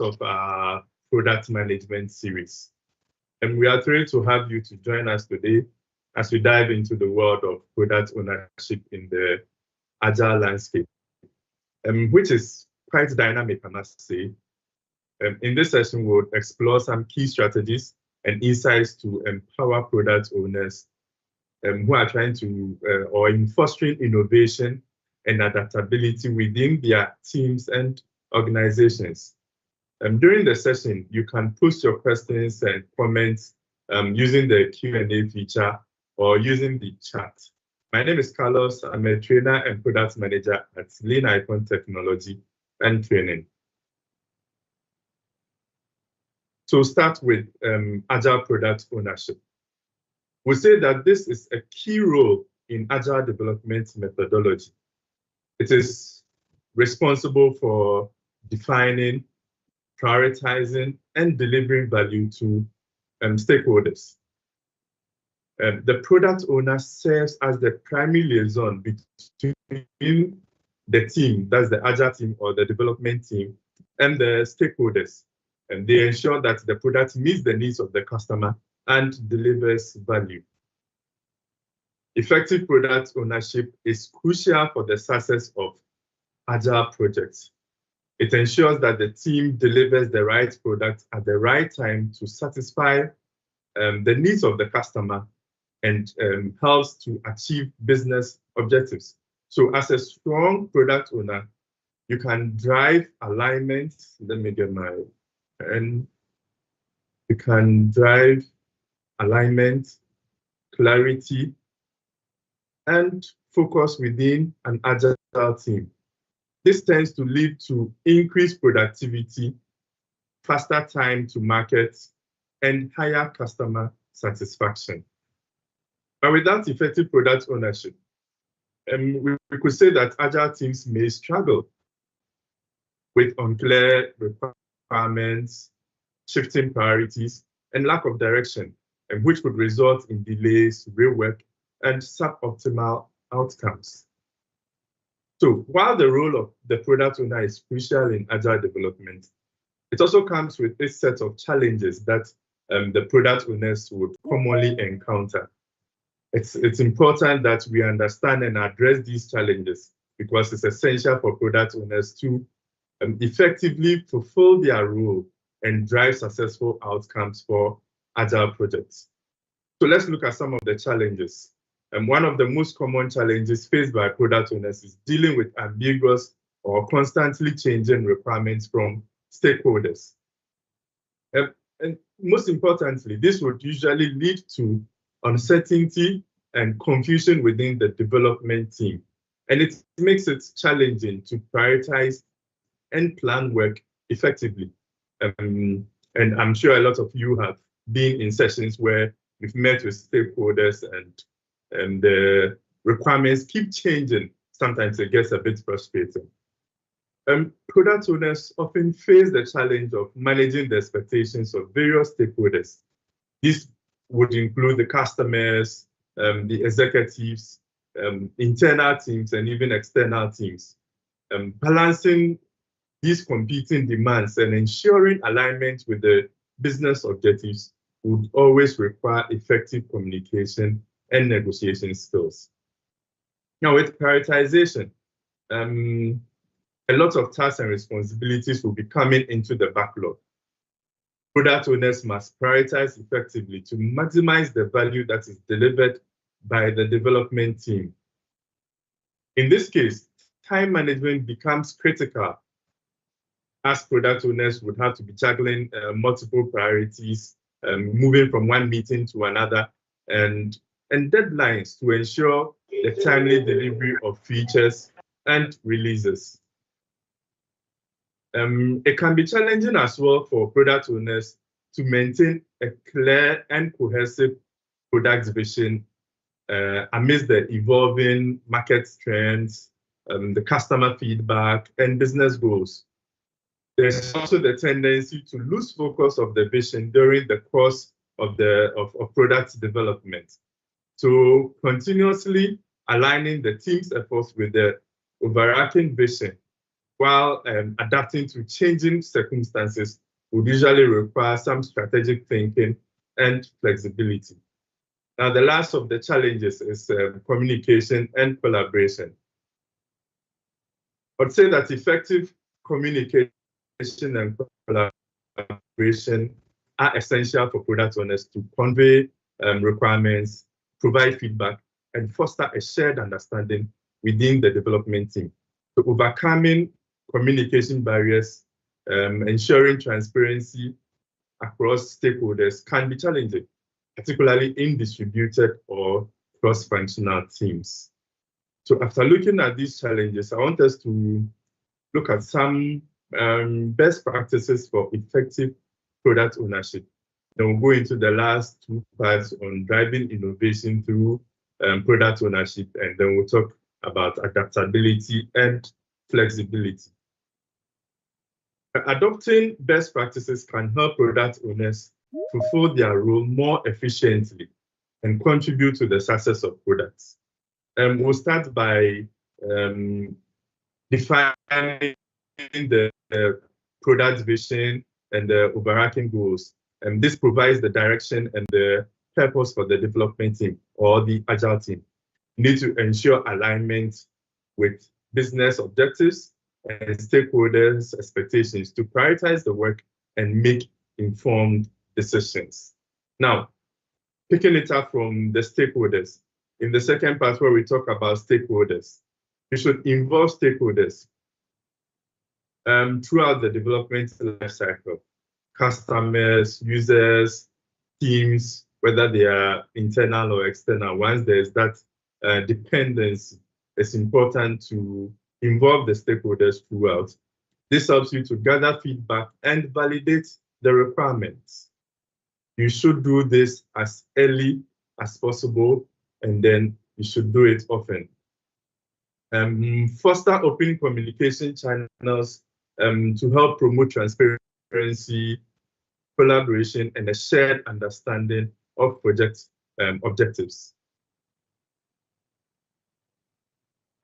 of our product management series. And we are thrilled to have you to join us today as we dive into the world of product ownership in the agile landscape, which is quite dynamic, I must say. In this session, we'll explore some key strategies and insights to empower product owners who are trying to, or in fostering innovation and adaptability within their teams and organizations. During the session, you can post your questions and comments using the Q&A feature or using the chat. My name is Carlos. I'm a trainer and product manager at Lean Icon Technology and Training. So start with Agile Product Ownership. We say that this is a key role in Agile development methodology. It is responsible for defining, prioritizing, and delivering value to stakeholders. The product owner serves as the primary liaison between the team, that's the Agile team or the development team, and the stakeholders. And they ensure that the product meets the needs of the customer and delivers value. Effective product ownership is crucial for the success of Agile projects. It ensures that the team delivers the right product at the right time to satisfy the needs of the customer and helps to achieve business objectives. So as a strong product owner, you can drive alignment. Let me get my pen. You can drive alignment, clarity, and focus within an Agile team. This tends to lead to increased productivity, faster time to market, and higher customer satisfaction. But without effective product ownership, we could say that Agile teams may struggle with unclear requirements, shifting priorities, and lack of direction, which could result in delays, rework, and suboptimal outcomes. So while the role of the product owner is crucial in Agile development, it also comes with a set of challenges that the product owners would commonly encounter. It's important that we understand and address these challenges because it's essential for product owners to effectively fulfill their role and drive successful outcomes for Agile projects. So let's look at some of the challenges. One of the most common challenges faced by product owners is dealing with ambiguous or constantly changing requirements from stakeholders. And most importantly, this would usually lead to uncertainty and confusion within the development team. And it makes it challenging to prioritize and plan work effectively. And I'm sure a lot of you have been in sessions where we've met with stakeholders and the requirements keep changing. Sometimes it gets a bit frustrating. Product owners often face the challenge of managing the expectations of various stakeholders. This would include the customers, the executives, internal teams, and even external teams. Balancing these competing demands and ensuring alignment with the business objectives would always require effective communication and negotiation skills. Now, with prioritization, a lot of tasks and responsibilities will be coming into the backlog. Product owners must prioritize effectively to maximize the value that is delivered by the development team. In this case, time management becomes critical as product owners would have to be juggling multiple priorities, moving from one meeting to another, and deadlines to ensure the timely delivery of features and releases. It can be challenging as well for product owners to maintain a clear and cohesive product vision amidst the evolving market trends, the customer feedback, and business goals. There's also the tendency to lose focus of the vision during the course of product development. So continuously aligning the team's efforts with the overarching vision while adapting to changing circumstances would usually require some strategic thinking and flexibility. Now, the last of the challenges is communication and collaboration. I'd say that effective communication and collaboration are essential for product owners to convey requirements, provide feedback, and foster a shared understanding within the development team. So overcoming communication barriers, ensuring transparency across stakeholders can be challenging, particularly in distributed or cross-functional teams. So after looking at these challenges, I want us to look at some best practices for effective product ownership. Then we'll go into the last two parts on driving innovation through product ownership, and then we'll talk about adaptability and flexibility. Adopting best practices can help product owners fulfill their role more efficiently and contribute to the success of products. We'll start by defining the product vision and the overarching goals. And this provides the direction and the purpose for the development team or the Agile team. You need to ensure alignment with business objectives and stakeholders' expectations to prioritize the work and make informed decisions. Now, picking it up from the stakeholders, in the second part where we talk about stakeholders, you should involve stakeholders throughout the development lifecycle. Customers, users, teams, whether they are internal or external. Once there's that dependency, it's important to involve the stakeholders throughout. This helps you to gather feedback and validate the requirements. You should do this as early as possible, and then you should do it often. Foster open communication channels to help promote transparency, collaboration, and a shared understanding of project objectives.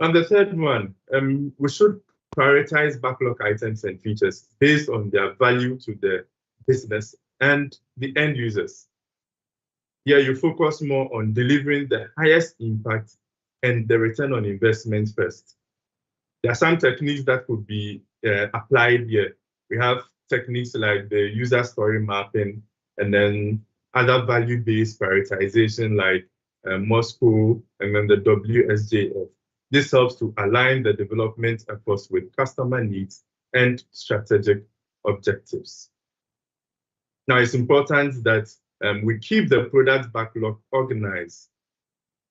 And the third one, we should prioritize backlog items and features based on their value to the business and the end users. Here, you focus more on delivering the highest impact and the return on investment first. There are some techniques that could be applied here. We have techniques like the user story mapping, and then other value-based prioritization like Moscow, and then the WSJF. This helps to align the development efforts with customer needs and strategic objectives. Now, it's important that we keep the product backlog organized.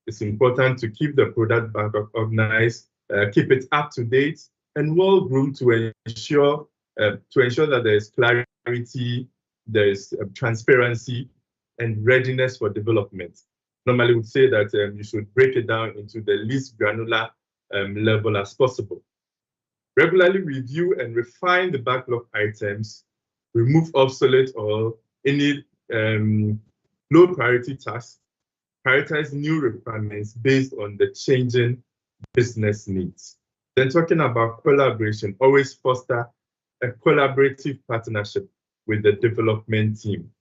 It's important to keep the product backlog organized, keep it up to date and well-groomed to ensure that there is clarity, there is transparency, and readiness for development. Normally, we would say that you should break it down into the least granular level as possible. Regularly review and refine the backlog items, remove obsolete or any low priority tasks, prioritize new requirements based on the changing business needs. Then talking about collaboration, always foster a collaborative partnership with the development team.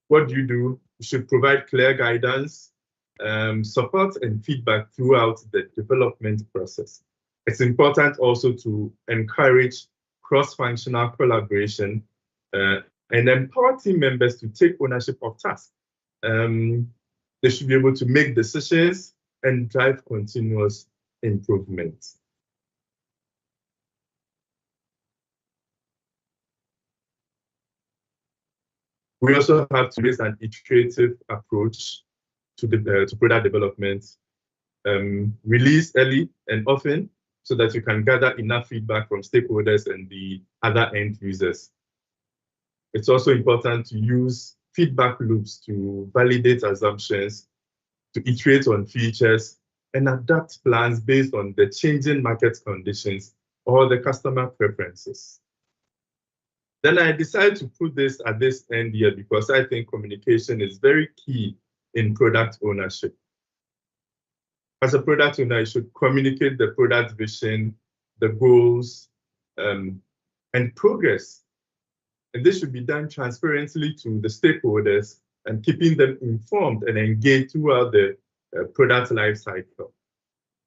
What do? You should provide clear guidance, support, and feedback throughout the development process. It's important also to encourage cross-functional collaboration and empower team members to take ownership of tasks. They should be able to make decisions and drive continuous improvement. We also have to use an iterative approach to product development. Release early and often so that you can gather enough feedback from stakeholders and the other end users. It's also important to use feedback loops to validate assumptions, to iterate on features, and adapt plans based on the changing market conditions or the customer preferences. Then I decided to put this at this end here because I think communication is very key in product ownership. As a product owner, you should communicate the product vision the goals, and progress. And this should be done transparently to the stakeholders and keeping them informed and engaged throughout the product life cycle.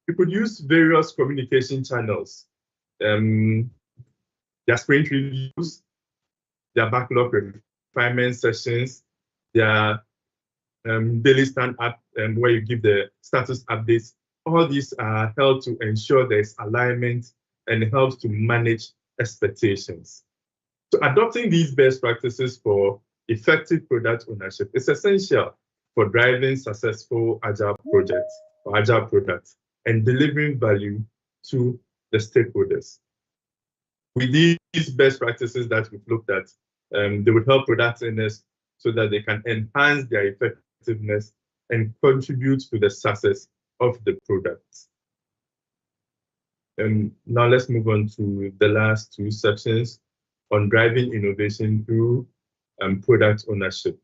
You could use various communication channels, their sprint reviews, their backlog refinement sessions, their daily stand-up where you give the status updates. All these are held to ensure there's alignment and helps to manage expectations. So adopting these best practices for effective product ownership is essential for driving successful agile projects or agile products and delivering value to the stakeholders. With these best practices that we've looked at, they would help product owners so that they can enhance their effectiveness and contribute to the success of the product. Now let's move on to the last two sections on driving innovation through product ownership.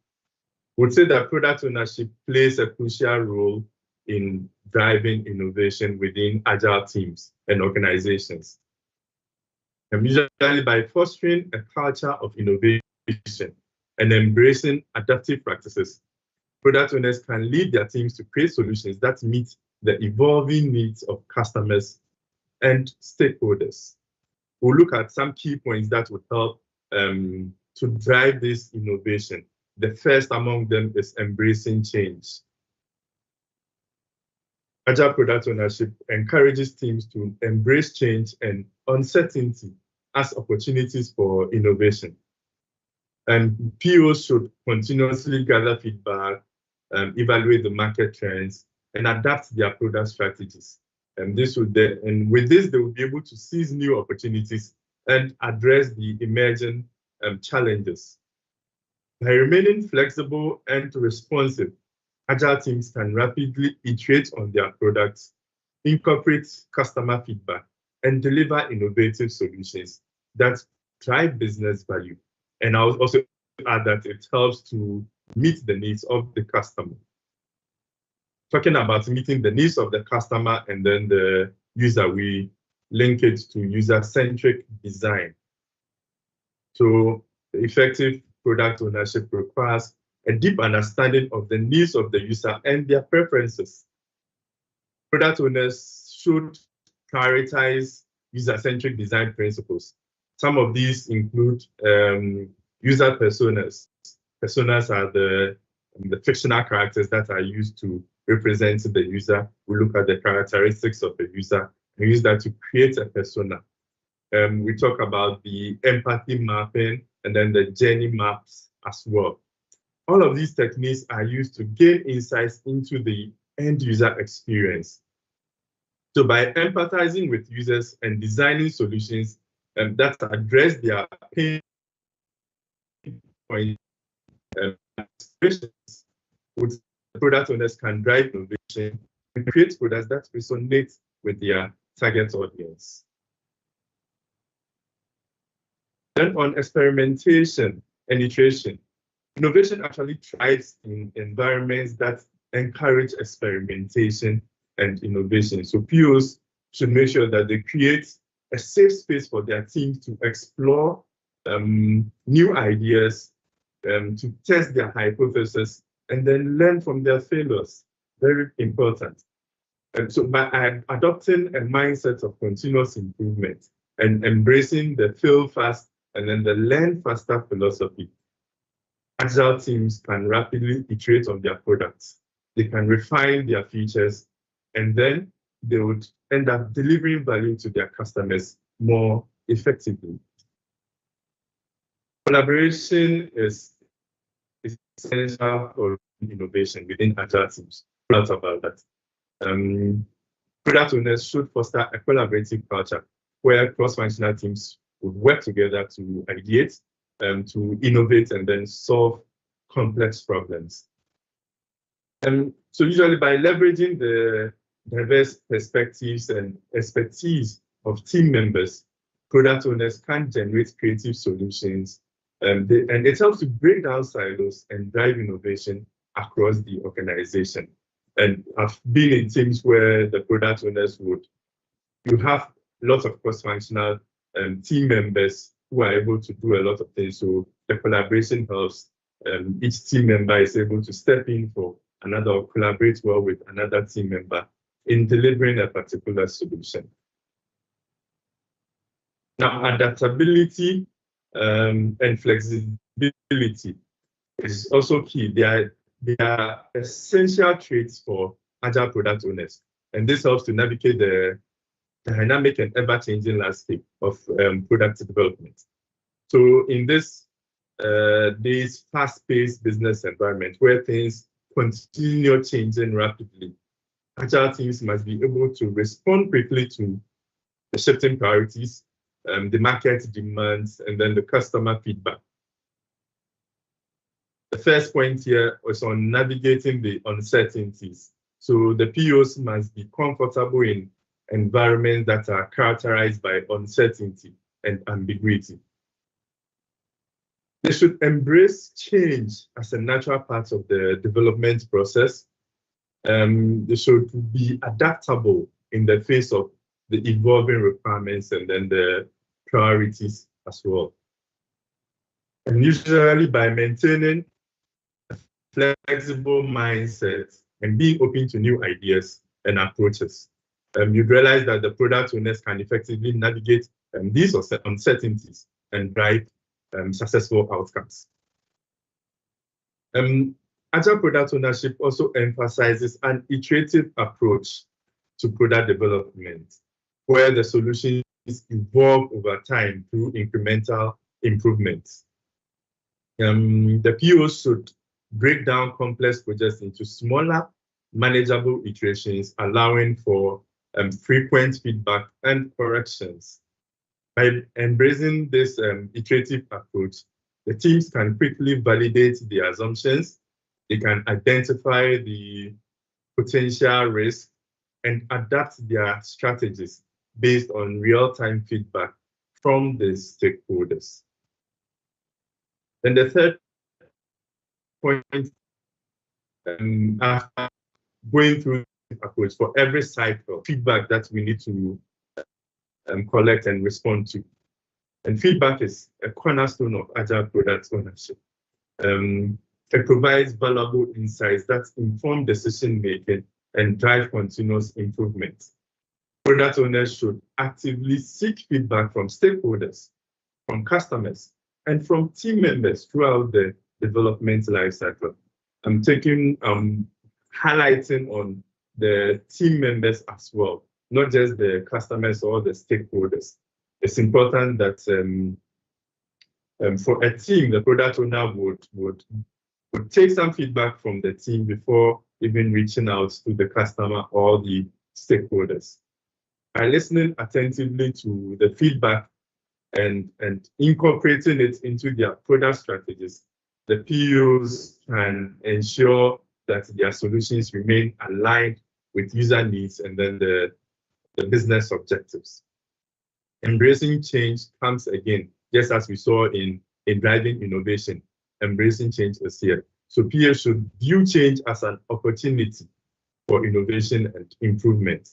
We would say that product ownership plays a crucial role in driving innovation within agile teams and organizations. Usually by fostering a culture of innovation and embracing adaptive practices, product owners can lead their teams to create solutions that meet the evolving needs of customers and stakeholders. We'll look at some key points that would help to drive this innovation. The first among them is embracing change. Agile product ownership encourages teams to embrace change and uncertainty as opportunities for innovation. And POs should continuously gather feedback, evaluate the market trends, and adapt their product strategies. And with this, they will be able to seize new opportunities and address the emerging challenges. By remaining flexible and responsive, agile teams can rapidly iterate on their products, incorporate customer feedback, and deliver innovative solutions that drive business value. And I'll also add that it helps to meet the needs of the customer. Talking about meeting the needs of the customer and then the user, we link it to user-centric design. So effective product ownership requires a deep understanding of the needs of the user and their preferences. Product owners should prioritize user-centric design principles. Some of these include user personas. Personas are the fictional characters that are used to represent the user. We look at the characteristics of the user and use that to create a persona. We talk about the empathy mapping and then the journey maps as well. All of these techniques are used to gain insights into the end user experience. So by empathizing with users and designing solutions that address their pain points, product owners can drive innovation and create products that resonate with their target audience. Then on experimentation and iteration, innovation actually thrives in environments that encourage experimentation and innovation. So POs should make sure that they create a safe space for their teams to explore new ideas, to test their hypotheses, and then learn from their failures. Very important. And so by adopting a mindset of continuous improvement and embracing the fail fast and then the learn faster philosophy, agile teams can rapidly iterate on their products. They can refine their features, and then they would end up delivering value to their customers more effectively. Collaboration is essential for innovation within agile teams. We'll talk about that. Product owners should foster a collaborative culture where cross-functional teams would work together to ideate, to innovate, and then solve complex problems. So usually by leveraging the diverse perspectives and expertise of team members, product owners can generate creative solutions, and it helps to break down silos and drive innovation across the organization. And I've been in teams where the product owners you have lots of cross-functional team members who are able to do a lot of things. So the collaboration helps. Each team member is able to step in for another or collaborate well with another team member in delivering a particular solution. Now, adaptability and flexibility is also key. They are essential traits for agile product owners, and this helps to navigate the dynamic and ever-changing landscape of product development. So in this fast-paced business environment where things continue changing rapidly, agile teams must be able to respond quickly to the shifting priorities, the market demands, and then the customer feedback. The first point here is on navigating the uncertainties. So the POs must be comfortable in environments that are characterized by uncertainty and ambiguity. They should embrace change as a natural part of the development process. They should be adaptable in the face of the evolving requirements and then the priorities as well. And usually by maintaining a flexible mindset and being open to new ideas and approaches, you realize that the product owners can effectively navigate these uncertainties and drive successful outcomes. Agile product ownership also emphasizes an iterative approach to product development, where the solutions evolve over time through incremental improvements. The POs should break down complex projects into smaller, manageable iterations, allowing for frequent feedback and corrections. By embracing this iterative approach, the teams can quickly validate the assumptions, they can identify the potential risk, and adapt their strategies based on real-time feedback from the stakeholders. And the third point, after going through the approach for every cycle, feedback that we need to collect and respond to. And feedback is a cornerstone of agile product ownership. It provides valuable insights that inform decision-making and drive continuous improvement. Product owners should actively seek feedback from stakeholders, from customers, and from team members throughout the development lifecycle. I'm highlighting on the team members as well, not just the customers or the stakeholders. It's important that for a team, the product owner would take some feedback from the team before even reaching out to the customer or the stakeholders. By listening attentively to the feedback and incorporating it into their product strategies, the POs can ensure that their solutions remain aligned with user needs and then the business objectives. Embracing change comes again, just as we saw in Driving Innovation. Embracing change is here. So POs should view change as an opportunity for innovation and improvement.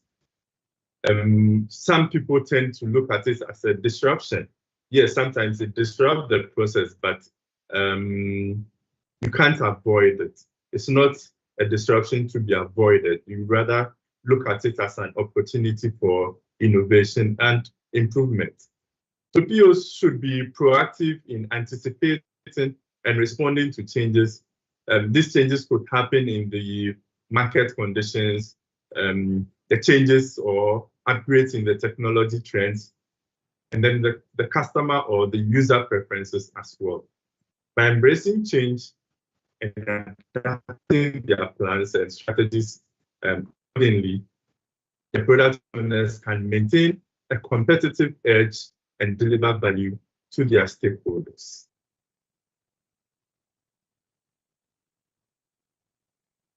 Some people tend to look at it as a disruption. Yes, sometimes it disrupts the process, but you can't avoid it. It's not a disruption to be avoided. You rather look at it as an opportunity for innovation and improvement. So POs should be proactive in anticipating and responding to changes. These changes could happen in the market conditions, the changes or upgrades in the technology trends, and then the customer or the user preferences as well. By embracing change and adapting their plans and strategies accordingly, the product owners can maintain a competitive edge and deliver value to their stakeholders.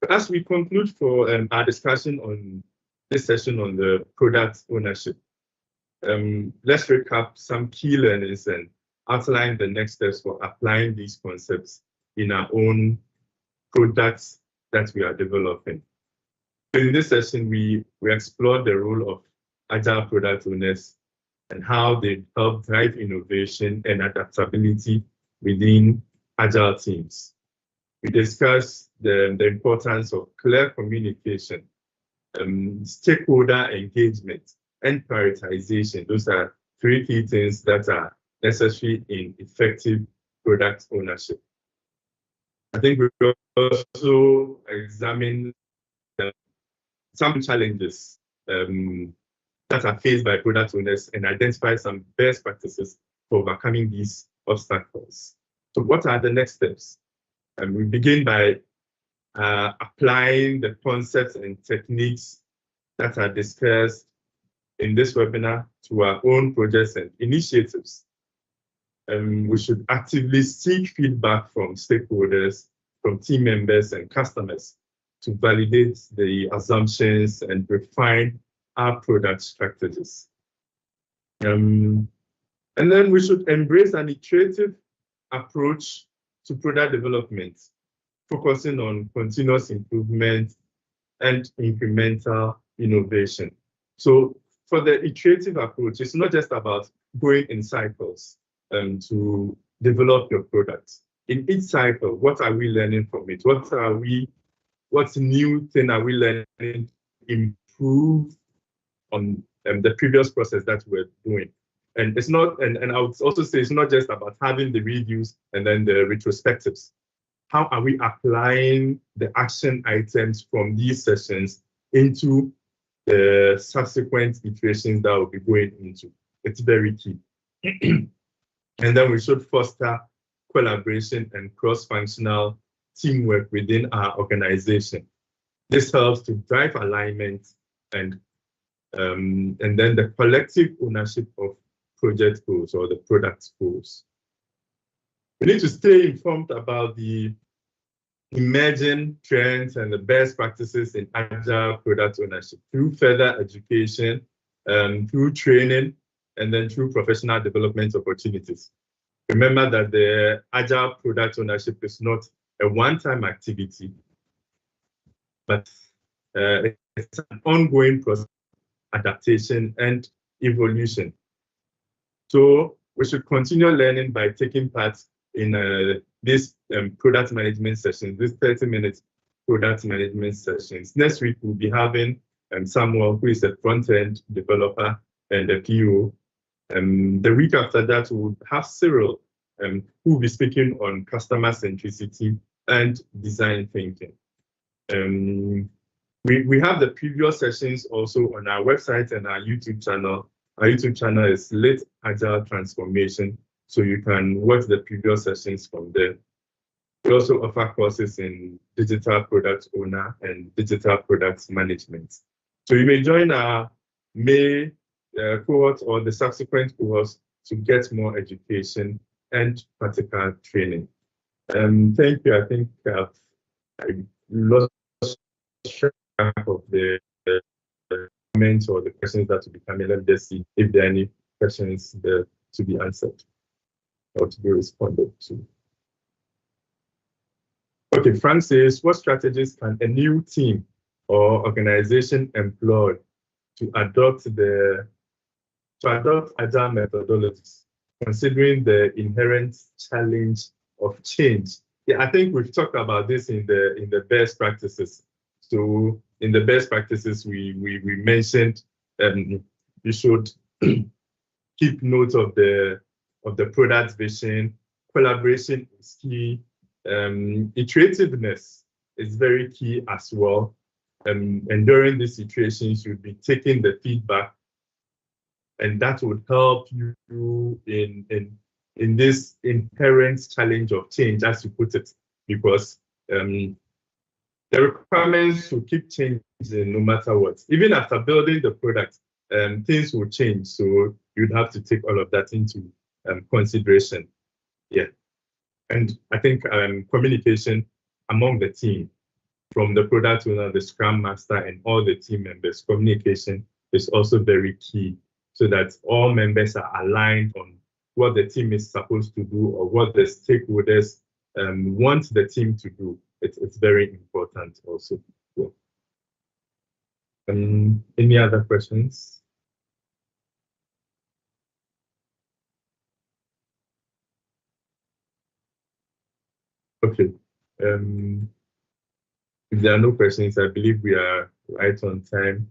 As we conclude for our discussion on this session on the product ownership, let's recap some key learnings and outline the next steps for applying these concepts in our own products that we are developing. In this session, we explored the role of agile product owners and how they help drive innovation and adaptability within Agile teams. We discussed the importance of clear communication, stakeholder engagement, and prioritization. Those are three key things that are necessary in effective product ownership. I think we also examine some challenges that are faced by product owners and identify some best practices for overcoming these obstacles. So what are the next steps? We begin by applying the concepts and techniques that are discussed in this webinar to our own projects and initiatives. We should actively seek feedback from stakeholders, from team members and customers to validate the assumptions and refine our product strategies. And then we should embrace an iterative approach to product development, focusing on continuous improvement and incremental innovation. So for the iterative approach, it's not just about going in cycles to develop your product. In each cycle, what are we learning from it? What new thing are we learning to improve on the previous process that we're doing? And it's not, and I would also say it's not just about having the reviews and then the retrospectives. How are we applying the action items from these sessions into the subsequent iterations that we'll be going into? It's very key. And then we should foster collaboration and cross-functional teamwork within our organization. This helps to drive alignment and then the collective ownership of project goals or the product goals. We need to stay informed about the emerging trends and the best practices in Agile product ownership through further education, through training, and then through professional development opportunities. Remember that the Agile product ownership is not a one-time activity, but it's an ongoing process, adaptation, and evolution. So we should continue learning by taking part in this product management session, this 30-minute product management sessions. Next week, we'll be having someone who is a front-end developer and a PO. The week after that, we'll have Cyril, who will be speaking on customer centricity and design thinking. We have the previous sessions also on our website and our YouTube channel. Our YouTube channel is Litt Agile Transformation, so you can watch the previous sessions from there. We also offer courses in digital product owner and digital product management. So you may join our May cohort or the subsequent cohorts to get more education and practical training. Thank you. I think I lost track of the comments or the questions that will be coming. Let me just see if there are any questions there to be answered or to be responded to. Okay, Frank says, what strategies can a new team or organization employ to adopt Agile methodologies, considering the inherent challenge of change? Yeah, I think we've talked about this in the best practices. So in the best practices, we mentioned you should keep note of the product vision. Collaboration is key. Iterativeness is very key as well. And during these iterations, you'll be taking the feedback, and that would help you in this inherent challenge of change, as you put it, because the requirements will keep changing no matter what. Even after building the product, things will change. So you'd have to take all of that into consideration. Yeah. And I think communication among the team, from the product owner, the Scrum Master, and all the team members, communication is also very key so that all members are aligned on what the team is supposed to do or what the stakeholders want the team to do. It's very important also. Yeah. Any other questions? Okay. If there are no questions, I believe we are right on time.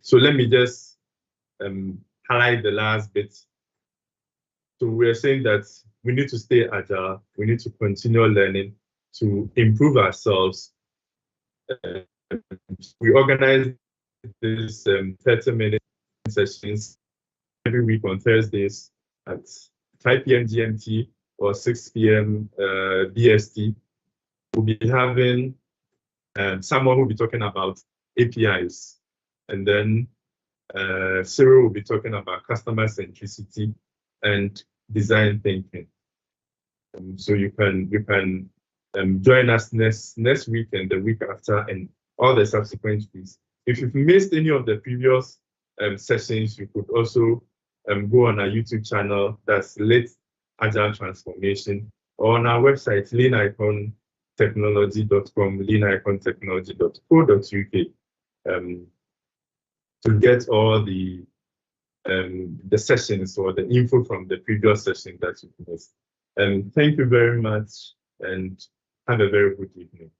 So let me just highlight the last bit. So we're saying that we need to stay agile. We need to continue learning to improve ourselves. We organize this 30-minute sessions every week on Thursdays at 5 p.m. GMT or 6 p.m. BST. We'll be having someone who will be talking about APIs, and then Cyril will be talking about customer centricity and design thinking. So you can join us next week and the week after and all the subsequent weeks. If you've missed any of the previous sessions, you could also go on our YouTube channel, that's Litt Agile Transformation, or on our website, leanicontechnology.com, leanicontechnology.co.uk, to get all the sessions or the info from the previous session that you've missed. Thank you very much and have a very good evening.